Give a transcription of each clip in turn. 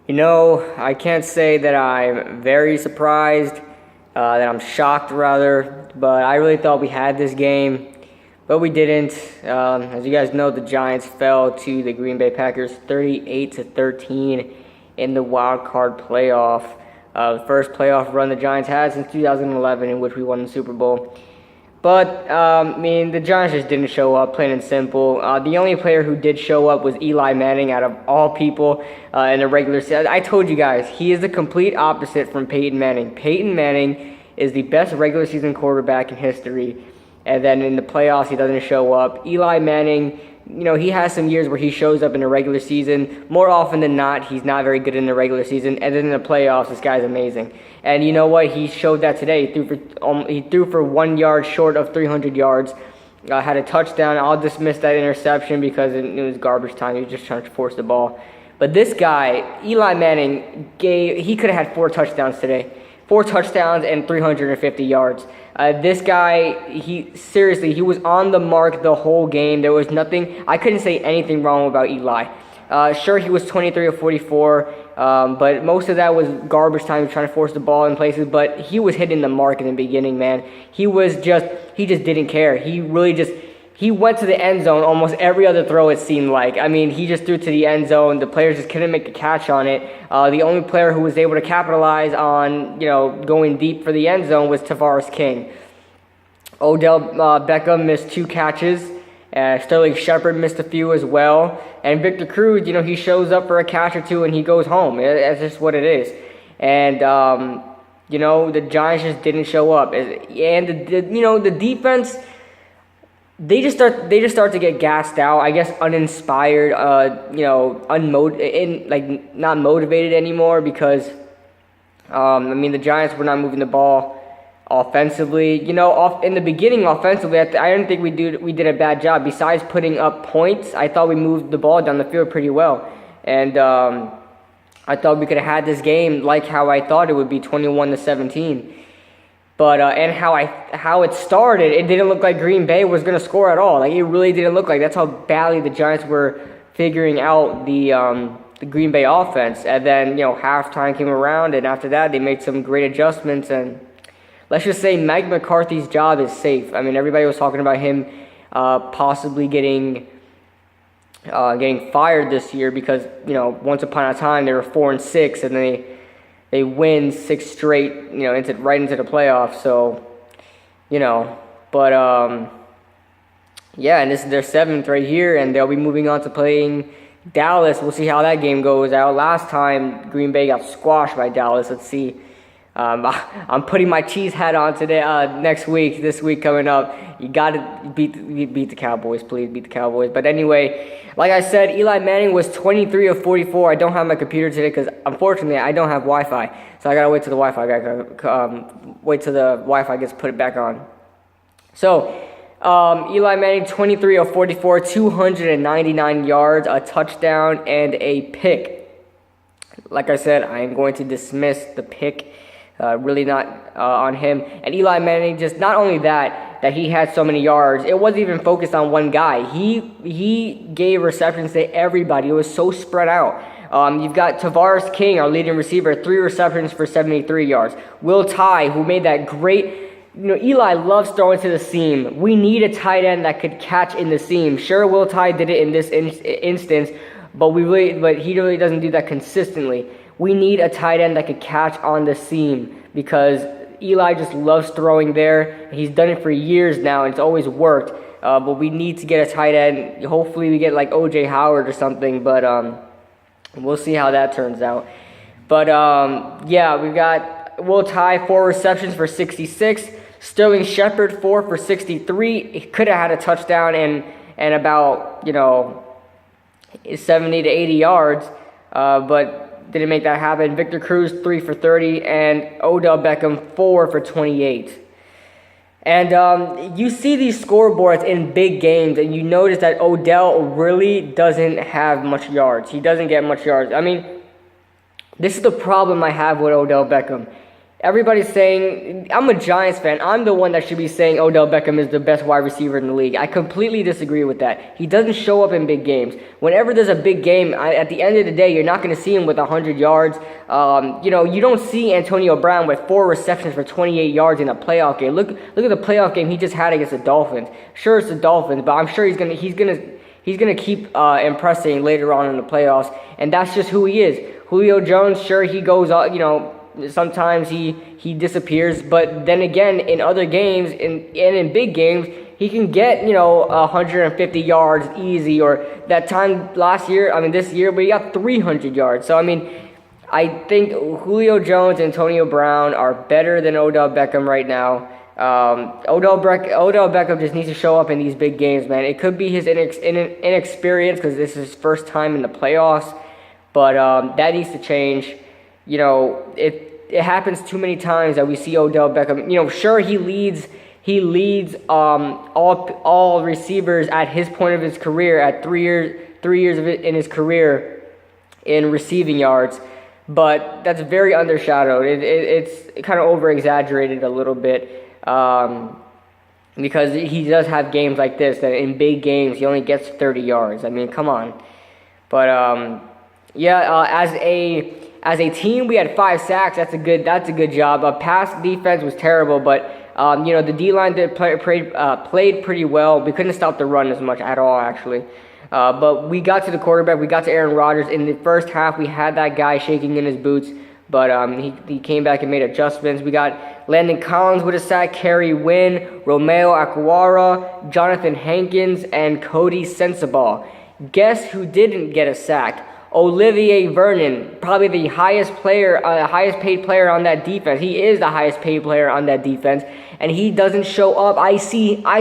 I can't say that I'm very surprised, that I'm shocked rather, but I really thought we had this game, but we didn't. As you guys know, the Giants fell to the Green Bay Packers 38-13 in the wild card playoff. The first playoff run the Giants had since 2011, in which we won the Super Bowl. But, the Giants just didn't show up, plain and simple. The only player who did show up was Eli Manning, out of all people, in the regular season. I told you guys, he is the complete opposite from Peyton Manning. Peyton Manning is the best regular season quarterback in history, and then in the playoffs, he doesn't show up. Eli Manning, he has some years where he shows up in the regular season. More often than not, he's not very good in the regular season, and then in the playoffs, this guy's amazing. And you know what? He showed that today. He threw for 1 yard short of 300 yards. Had a touchdown. I'll dismiss that interception because it was garbage time. He was just trying to force the ball. But this guy, Eli Manning, he could have had 4 touchdowns today. 4 touchdowns and 350 yards. This guy, he was on the mark the whole game. There was nothing. I couldn't say anything wrong about Eli. Sure, he was 23 of 44, but most of that was garbage time, trying to force the ball in places, but he was hitting the mark in the beginning, man. He just didn't care. He went to the end zone almost every other throw, it seemed like. He just threw to the end zone. The players just couldn't make a catch on it. The only player who was able to capitalize on, going deep for the end zone was Tavares King. Odell Beckham missed 2 catches. Sterling Shepard missed a few as well. And Victor Cruz, he shows up for a catch or 2 and he goes home. That's just what it is. And, the Giants just didn't show up. And, the defense, they just start to get gassed out. I guess uninspired, not motivated anymore because, the Giants were not moving the ball offensively. In the beginning offensively, I didn't think we did a bad job. Besides putting up points, I thought we moved the ball down the field pretty well. And I thought we could have had this game like how I thought it would be, 21-17. But and how it started, it didn't look like Green Bay was going to score at all. Like, it really didn't look like. That's how badly the Giants were figuring out the Green Bay offense. And then, halftime came around, and after that, they made some great adjustments. And let's just say Mike McCarthy's job is safe. Everybody was talking about him possibly getting fired this year because, once upon a time they were 4-6, and they win 6 straight, right into the playoffs. So, but and this is their 7th right here, and they'll be moving on to playing Dallas. We'll see how that game goes out. Last time Green Bay got squashed by Dallas. Let's see. I'm putting my cheese hat on today. This week coming up, you gotta beat the Cowboys, please beat the Cowboys. But anyway, like I said, Eli Manning was 23 of 44. I don't have my computer today because unfortunately I don't have Wi-Fi, so I gotta wait till the Wi-Fi gets put back on. So Eli Manning, 23 of 44, 299 yards, a touchdown, and a pick. Like I said, I am going to dismiss the pick. Really not on him. And Eli Manning, just not only that he had so many yards, it wasn't even focused on one guy. He gave receptions to everybody. It was so spread out. You've got Tavares King, our leading receiver, 3 receptions for 73 yards. Will Tye, who made that great... Eli loves throwing to the seam. We need a tight end that could catch in the seam. Sure, Will Tye did it in this instance, but he really doesn't do that consistently. We need a tight end that could catch on the seam because Eli just loves throwing there. He's done it for years now, and it's always worked. But we need to get a tight end. Hopefully we get like O.J. Howard or something, but we'll see how that turns out. But, we've got Will Tye, 4 receptions for 66. Sterling Shepard, 4 for 63. He could have had a touchdown and about, 70 to 80 yards, but didn't make that happen. Victor Cruz, 3 for 30, and Odell Beckham, 4 for 28. And you see these scoreboards in big games, and you notice that Odell really doesn't have much yards. He doesn't get much yards. This is the problem I have with Odell Beckham. everybody's saying, I'm a Giants fan. I'm the one that should be saying Odell Beckham is the best wide receiver in the league. I completely disagree with that. He doesn't show up in big games. Whenever there's a big game, at the end of the day, you're not going to see him with 100 yards. You don't see Antonio Brown with 4 receptions for 28 yards in a playoff game. Look at the playoff game he just had against the Dolphins. Sure, it's the Dolphins, but I'm sure he's gonna keep impressing later on in the playoffs, and that's just who he is. Julio Jones, sure, he goes, sometimes he disappears, but then again, in other games, and in big games, he can get, 150 yards easy, or that time this year, but he got 300 yards. So, I think Julio Jones and Antonio Brown are better than Odell Beckham right now. Odell Beckham just needs to show up in these big games, man. It could be his inexperience because this is his first time in the playoffs, but that needs to change. It happens too many times that we see Odell Beckham. Sure, he leads all receivers at his point of his career at 3 years of it in his career in receiving yards, but that's very undershadowed. It's kind of over exaggerated a little bit. Because he does have games like this that in big games he only gets 30 yards. Come on. But as a team we had 5 sacks. That's a good job. Pass defense was terrible, but the D-line played pretty well. We couldn't stop the run as much at all, actually. But we got to the quarterback. We got to Aaron Rodgers. In the first half, we had that guy shaking in his boots. But he came back and made adjustments. We got Landon Collins with a sack, Kerry Wynn, Romeo Akwara, Jonathan Hankins, and Cody Sensabaugh. Guess who didn't get a sack? Olivier Vernon, probably the highest paid player on that defense. He is the highest paid player on that defense, and he doesn't show up. I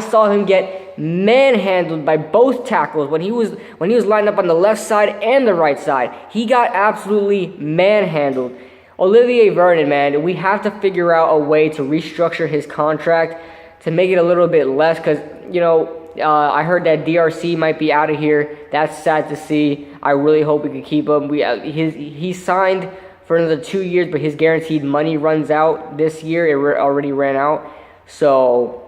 saw him get manhandled by both tackles when he was lined up on the left side and the right side. He got absolutely manhandled. Olivier Vernon, man, we have to figure out a way to restructure his contract to make it a little bit less because, I heard that DRC might be out of here. That's sad to see. I really hope we can keep him. He signed for another 2 years, but his guaranteed money runs out this year. It already ran out. So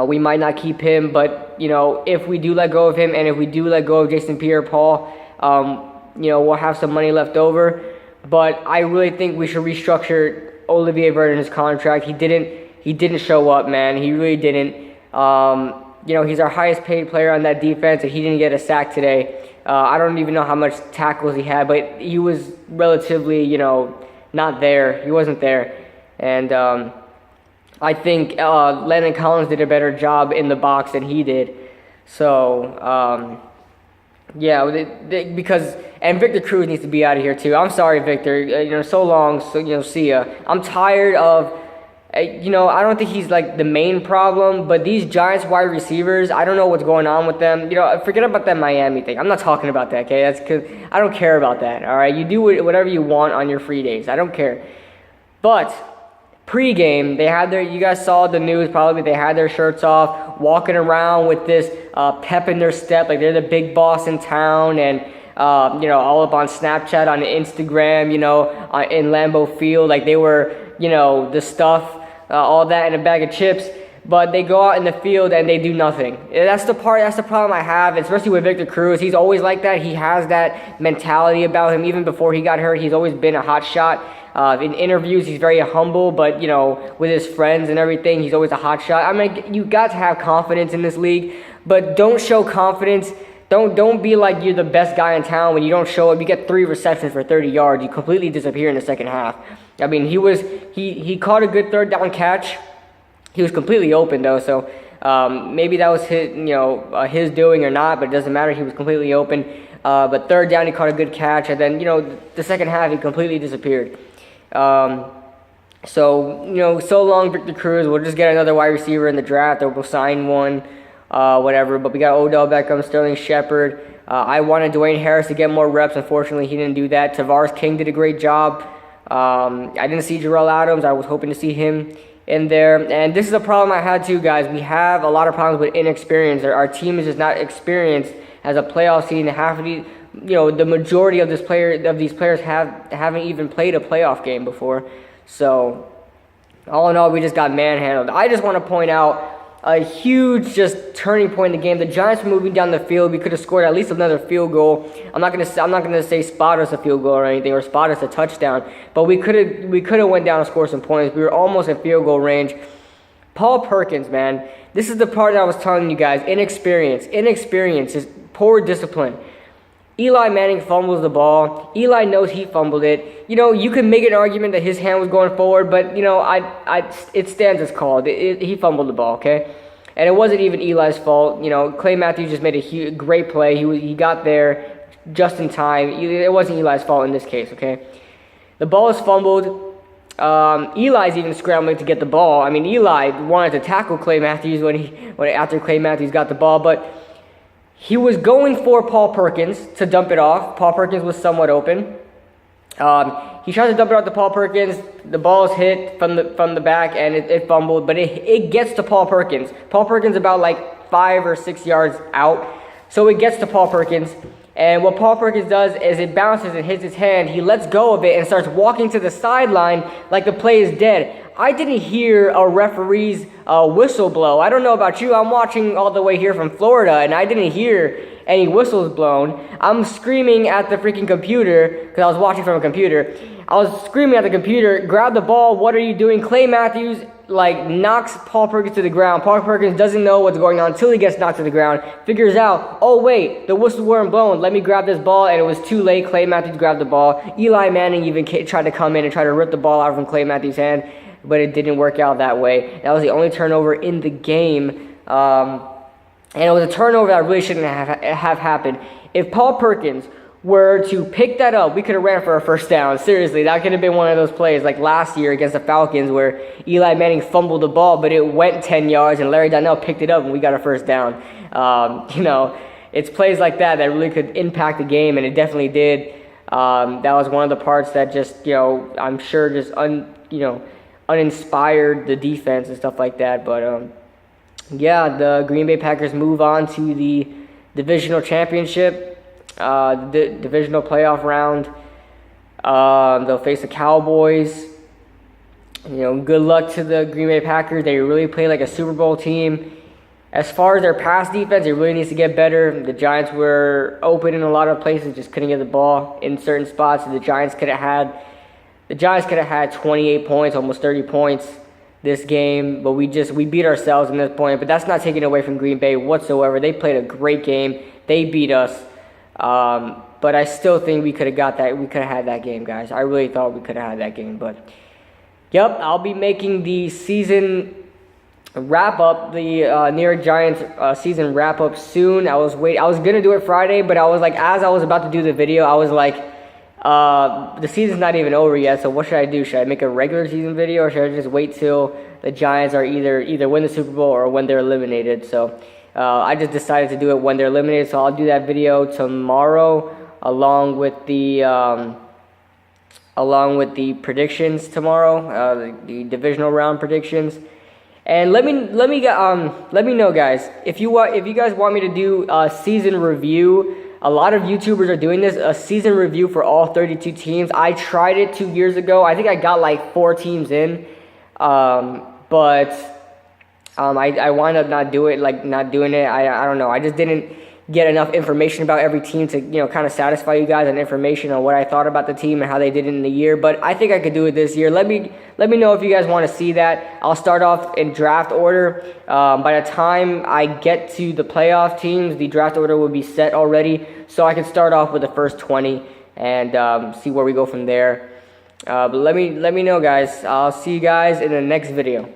we might not keep him, but, if we do let go of him and if we do let go of Jason Pierre-Paul, we'll have some money left over. But I really think we should restructure Olivier Vernon's contract. He didn't show up, man. He really didn't. He's our highest paid player on that defense, and he didn't get a sack today. I don't even know how much tackles he had, but he was relatively, not there. He wasn't there. And I think Landon Collins did a better job in the box than he did. So, and Victor Cruz needs to be out of here too. I'm sorry, Victor. So long. So see ya. I'm tired of. I don't think he's like the main problem, but these Giants wide receivers, I don't know what's going on with them. Forget about that Miami thing. I'm not talking about that. Okay, that's because I don't care about that. All right, you do whatever you want on your free days. I don't care. But pre-game, you guys saw the news probably. They had their shirts off, walking around with this pep in their step, like they're the big boss in town, and all up on Snapchat, on Instagram, in Lambeau Field, like they were, the stuff, all that in a bag of chips. But they go out in the field and they do nothing. That's the problem I have, especially with Victor Cruz. He's always like that. He has that mentality about him. Even before he got hurt, he's always been a hot shot. In interviews, he's very humble, but, with his friends and everything, he's always a hot shot. You got to have confidence in this league, but don't show confidence. Don't be like you're the best guy in town when you don't show up. You get 3 receptions for 30 yards. You completely disappear in the second half. He caught a good third down catch. He was completely open though, so maybe that was his doing or not, but it doesn't matter. He was completely open. But third down, he caught a good catch, and then the second half he completely disappeared. So long, Victor Cruz. We'll just get another wide receiver in the draft, or we'll sign one, whatever. But we got Odell Beckham, Sterling Shepard. I wanted Dwayne Harris to get more reps. Unfortunately, he didn't do that. Tavares King did a great job. I didn't see Jarrell Adams. I was hoping to see him in there. And this is a problem I had too, guys. We have a lot of problems with inexperience. Our team is just not experienced as a playoff team. Half of these, the majority of these players haven't even played a playoff game before. So All in all, we just got manhandled. I just want to point out a huge just turning point in the game. The Giants were moving down the field. We could have scored at least another field goal. I'm not gonna say spot us a field goal or anything, or spot us a touchdown, but we could have went down and scored some points. We were almost in field goal range. Paul Perkins, man, this is the part that I was telling you guys. Inexperience is poor discipline. Eli Manning fumbles the ball. Eli knows he fumbled it. You know, you can make an argument that his hand was going forward, but, you know, it stands as called. He fumbled the ball, okay? And it wasn't even Eli's fault. You know, Clay Matthews just made a great play. He got there just in time. It wasn't Eli's fault in this case, okay? The ball is fumbled. Eli's even scrambling to get the ball. I mean, Eli wanted to tackle Clay Matthews after Clay Matthews got the ball, but he was going for Paul Perkins to dump it off. Paul Perkins was somewhat open. He tried to dump it off to Paul Perkins. The ball is hit from the back, and it fumbled, but it gets to Paul Perkins. Paul Perkins about like 5 or 6 yards out, so it gets to Paul Perkins. And what Paul Perkins does is it bounces and hits his hand. He lets go of it and starts walking to the sideline like the play is dead. I didn't hear a referee's whistle blow. I don't know about you. I'm watching all the way here from Florida, and I didn't hear any whistles blown. I'm screaming at the freaking computer because I was watching from a computer. I was screaming at the computer, grab the ball, what are you doing? Clay Matthews, like, knocks Paul Perkins to the ground. Paul Perkins doesn't know what's going on until he gets knocked to the ground. Figures out, oh, wait, the whistles weren't blown. Let me grab this ball, and it was too late. Clay Matthews grabbed the ball. Eli Manning even tried to come in and try to rip the ball out from Clay Matthews' hand, but it didn't work out that way. That was the only turnover in the game. And it was a turnover that really shouldn't have happened. If Paul Perkins were to pick that up, we could have ran for a first down. Seriously, that could have been one of those plays like last year against the Falcons where Eli Manning fumbled the ball, but it went 10 yards, and Larry Donnell picked it up, and we got a first down. You know, it's plays like that really could impact the game, and it definitely did. That was one of the parts that just, you know, I'm sure just uninspired the defense and stuff like that. But yeah, the Green Bay Packers move on to the divisional championship, the divisional playoff round. They'll face the Cowboys. You know, good luck to the Green Bay Packers. They really play like a Super Bowl team. As far as their pass defense, it really needs to get better. The Giants were open in a lot of places, just couldn't get the ball in certain spots. The Giants could have had 28 points, almost 30 points this game, but we beat ourselves in this point. But that's not taken away from Green Bay whatsoever. They played a great game. They beat us. But I still think we could have got that. We could have had that game, guys. I really thought we could have had that game. But, yep, I'll be making the season wrap-up, the New York Giants season wrap-up soon. I was going to do it Friday, but I was like, as I was about to do the video, I was like, the season's not even over yet, so what should I do? Should I make a regular season video, or should I just wait till the Giants are either win the Super Bowl or when they're eliminated? So I just decided to do it when they're eliminated, so I'll do that video tomorrow along with the predictions tomorrow, the divisional round predictions. And let me know, guys, if you guys want me to do a season review. A lot of YouTubers are doing this, a season review for all 32 teams. I tried it 2 years ago. I think I got like 4 teams in, but I wound up not doing it. I don't know. I just didn't get enough information about every team to, you know, kind of satisfy you guys on information on what I thought about the team and how they did in the year. But I think I could do it this year. Let me know if you guys want to see that. I'll start off in draft order. By the time I get to the playoff teams, the draft order will be set already, so I can start off with the first 20 and see where we go from there. But let me know, guys. I'll see you guys in the next video.